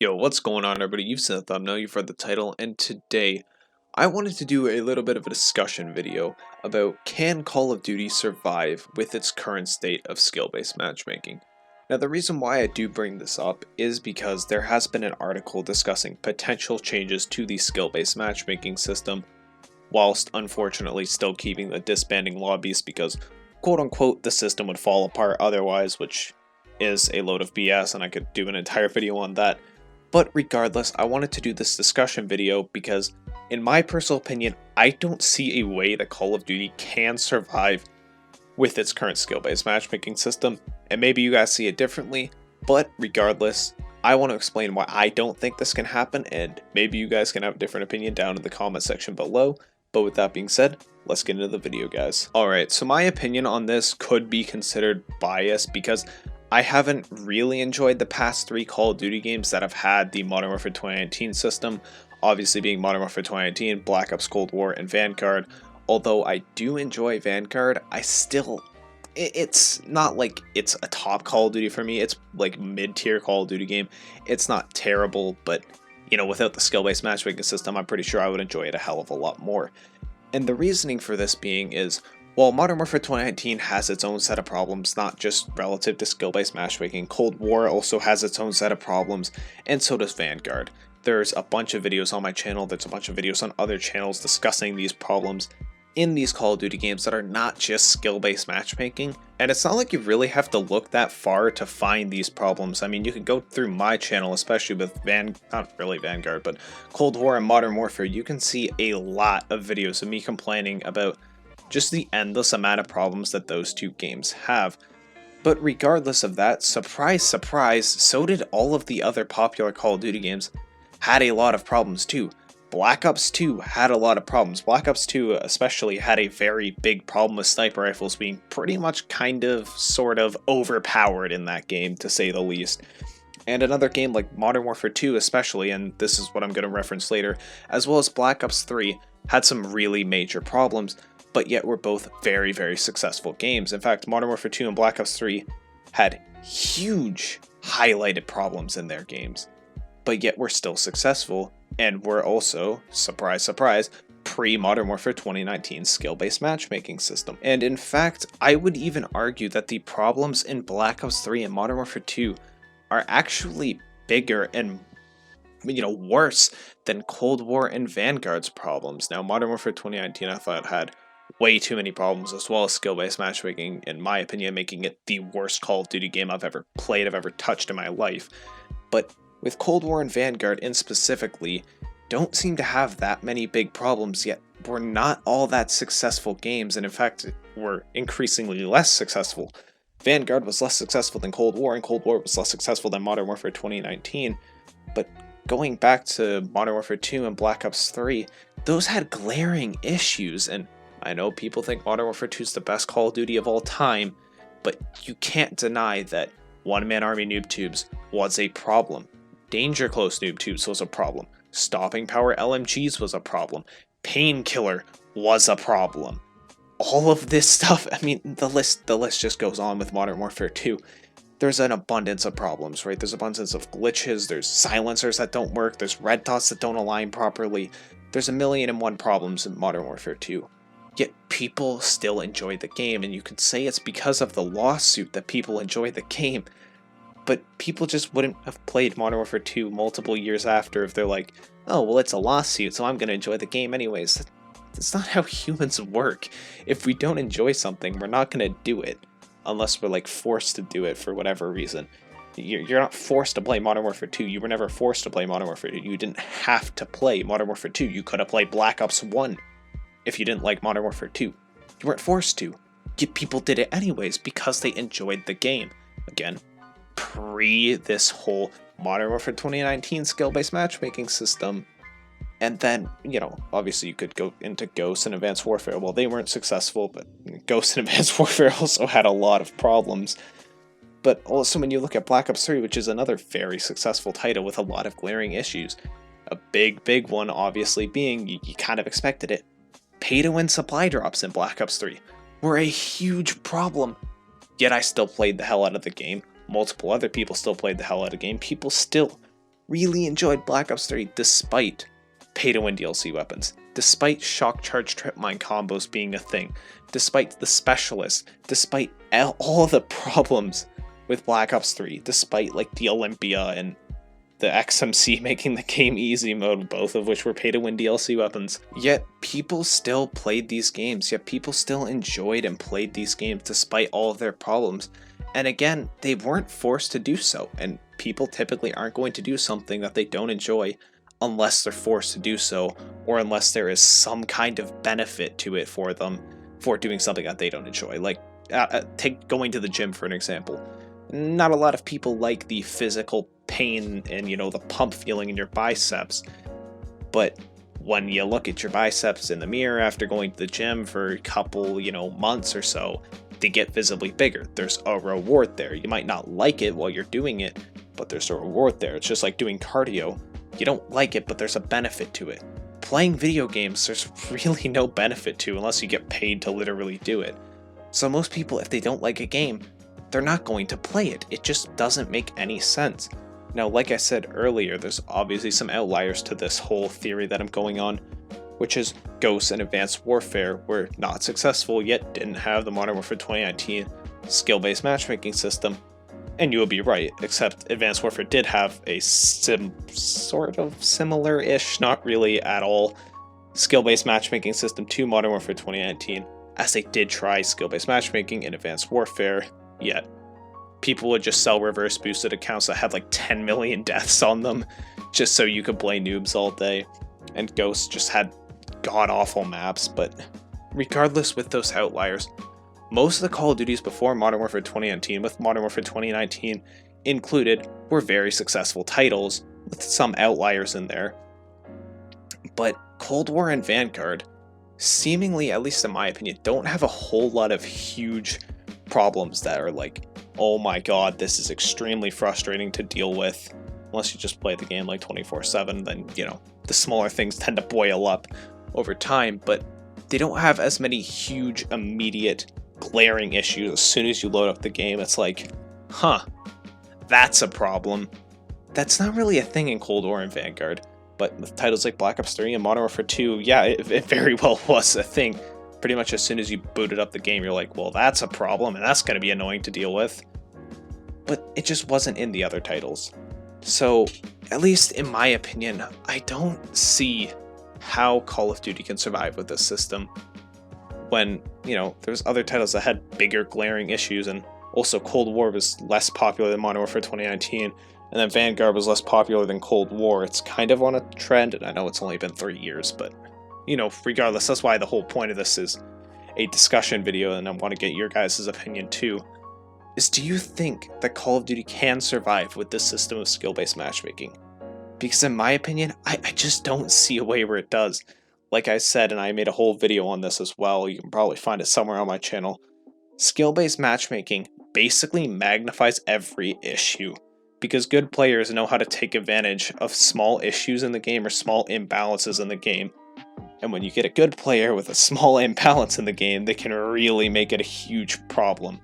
Yo, what's going on, everybody? You've seen the thumbnail, you've read the title, and today I wanted to do a little bit of a discussion video about can Call of Duty survive with its current state of skill-based matchmaking. Now, the reason why I do bring this up is because there has been an article discussing potential changes to the skill-based matchmaking system, whilst unfortunately still keeping the disbanding lobbies because, quote-unquote, the system would fall apart otherwise, which is a load of BS, and I could do an entire video on that. But regardless, I wanted to do this discussion video because, in my personal opinion, I don't see a way that Call of Duty can survive with its current skill-based matchmaking system, and maybe you guys see it differently, but regardless, I want to explain why I don't think this can happen, and maybe you guys can have a different opinion down in the comment section below. But with that being said, let's get into the video, guys. Alright, so my opinion on this could be considered biased because I haven't really enjoyed the past 3 Call of Duty games that have had the Modern Warfare 2019 system, obviously being Modern Warfare 2019, Black Ops Cold War, and Vanguard. Although I do enjoy Vanguard, it's not like it's a top Call of Duty for me. It's like mid-tier Call of Duty game. It's not terrible, but you know, without the skill-based matchmaking system, I'm pretty sure I would enjoy it a hell of a lot more. And the reasoning for this being is, while Modern Warfare 2019 has its own set of problems, not just relative to skill-based matchmaking, Cold War also has its own set of problems, and so does Vanguard. There's a bunch of videos on my channel, there's a bunch of videos on other channels discussing these problems in these Call of Duty games that are not just skill-based matchmaking, and it's not like you really have to look that far to find these problems. I mean, you can go through my channel, especially with not really Vanguard, but Cold War and Modern Warfare, you can see a lot of videos of me complaining about just the endless amount of problems that those two games have. But regardless of that, surprise, surprise, so did all of the other popular Call of Duty games had a lot of problems too. Black Ops 2 had a lot of problems. Black Ops 2 especially had a very big problem with sniper rifles being pretty much sort of overpowered in that game, to say the least. And another game like Modern Warfare 2 especially, and this is what I'm going to reference later, as well as Black Ops 3, had some really major problems, but yet were both very, very successful games. In fact, Modern Warfare 2 and Black Ops 3 had huge highlighted problems in their games, but yet were still successful, and were also, surprise, surprise, pre-Modern Warfare 2019 skill-based matchmaking system. And in fact, I would even argue that the problems in Black Ops 3 and Modern Warfare 2 are actually bigger and worse than Cold War and Vanguard's problems. Now, Modern Warfare 2019 I thought had way too many problems, as well as skill-based matchmaking, in my opinion, making it the worst Call of Duty game I've ever played, I've ever touched in my life. But with Cold War and Vanguard in specifically, don't seem to have that many big problems, yet were not all that successful games, and in fact were increasingly less successful. Vanguard was less successful than Cold War, and Cold War was less successful than Modern Warfare 2019, but going back to Modern Warfare 2 and Black Ops 3, those had glaring issues, and I know people think Modern Warfare 2 is the best Call of Duty of all time, but you can't deny that one-man army noob tubes was a problem. Danger close noob tubes was a problem. Stopping power LMGs was a problem. Painkiller was a problem. All of this stuff, I mean, the list just goes on with Modern Warfare 2. There's an abundance of problems, right? There's abundance of glitches, there's silencers that don't work, there's red dots that don't align properly. There's a million and one problems in Modern Warfare 2. Yet people still enjoy the game, and you could say it's because of the lawsuit that people enjoy the game. But people just wouldn't have played Modern Warfare 2 multiple years after if they're like, oh, well, it's a lawsuit, so I'm going to enjoy the game anyways. That's not how humans work. If we don't enjoy something, we're not going to do it. Unless we're like forced to do it for whatever reason. You're not forced to play Modern Warfare 2. You were never forced to play Modern Warfare 2. You didn't have to play Modern Warfare 2. You could have played Black Ops 1 if you didn't like Modern Warfare 2. You weren't forced to. Yet people did it anyways because they enjoyed the game. Again, pre this whole Modern Warfare 2019 skill-based matchmaking system. And then, obviously you could go into Ghost and Advanced Warfare. Well, they weren't successful, but Ghost and Advanced Warfare also had a lot of problems. But also when you look at Black Ops 3, which is another very successful title with a lot of glaring issues, a big one obviously being, you kind of expected it, pay-to-win supply drops in Black Ops 3 were a huge problem. Yet I still played the hell out of the game. Multiple other people still played the hell out of the game. People still really enjoyed Black Ops 3 despite pay-to-win DLC weapons, despite shock charge trip mine combos being a thing, despite the specialists, despite all the problems with Black Ops 3, despite like the Olympia and the XMC making the game easy mode, both of which were pay-to-win DLC weapons. Yet people still played these games, yet people still enjoyed and played these games despite all of their problems. And again, they weren't forced to do so, and people typically aren't going to do something that they don't enjoy unless they're forced to do so, or unless there is some kind of benefit to it for them for doing something that they don't enjoy. Like, take going to the gym for an example. Not a lot of people like the physical pain and, the pump feeling in your biceps, but when you look at your biceps in the mirror after going to the gym for a couple, months or so, they get visibly bigger. There's a reward there. You might not like it while you're doing it, but there's a reward there. It's just like doing cardio. You don't like it, but there's a benefit to it. Playing video games, there's really no benefit to unless you get paid to literally do it. So most people, if they don't like a game, they're not going to play it. It just doesn't make any sense. Now, like I said earlier, there's obviously some outliers to this whole theory that I'm going on, which is Ghosts and Advanced Warfare were not successful, yet didn't have the Modern Warfare 2019 skill-based matchmaking system. And you would be right, except Advanced Warfare did have a sort of similar-ish, not really at all, skill-based matchmaking system to Modern Warfare 2019, as they did try skill-based matchmaking in Advanced Warfare, yet people would just sell reverse boosted accounts that had like 10 million deaths on them just so you could play noobs all day, and Ghosts just had god-awful maps. But regardless, with those outliers, most of the Call of Duties before Modern Warfare 2019, with Modern Warfare 2019 included, were very successful titles, with some outliers in there. But Cold War and Vanguard, seemingly, at least in my opinion, don't have a whole lot of huge problems that are like, oh my god, this is extremely frustrating to deal with. Unless you just play the game like 24/7, then, the smaller things tend to boil up over time, but they don't have as many huge, immediate, glaring issues. As soon as you load up the game, it's like, that's a problem. That's not really a thing in Cold War and Vanguard, but with titles like Black Ops 3 and Modern Warfare 2, yeah, it very well was a thing. Pretty much as soon as you booted up the game, you're like, well, that's a problem, and that's going to be annoying to deal with. But it just wasn't in the other titles. So, at least in my opinion, I don't see how Call of Duty can survive with this system when, there's other titles that had bigger glaring issues, and also Cold War was less popular than Modern Warfare 2019, and then Vanguard was less popular than Cold War. It's kind of on a trend, and I know it's only been 3 years, but regardless, that's why the whole point of this is a discussion video, and I want to get your guys' opinion too, is do you think that Call of Duty can survive with this system of skill-based matchmaking? Because in my opinion, I just don't see a way where it does. Like I said, and I made a whole video on this as well, you can probably find it somewhere on my channel, skill-based matchmaking basically magnifies every issue, because good players know how to take advantage of small issues in the game or small imbalances in the game. And when you get a good player with a small imbalance in the game, they can really make it a huge problem.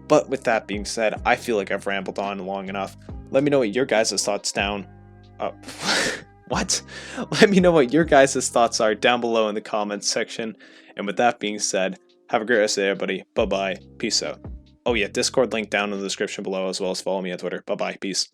But with that being said, I feel like I've rambled on long enough. Let me know what your guys' thoughts what? Let me know what your guys' thoughts are down below in the comments section. And with that being said, have a great rest of the day, everybody. Bye-bye. Peace out. Oh yeah, Discord link down in the description below, as well as follow me on Twitter. Bye-bye. Peace.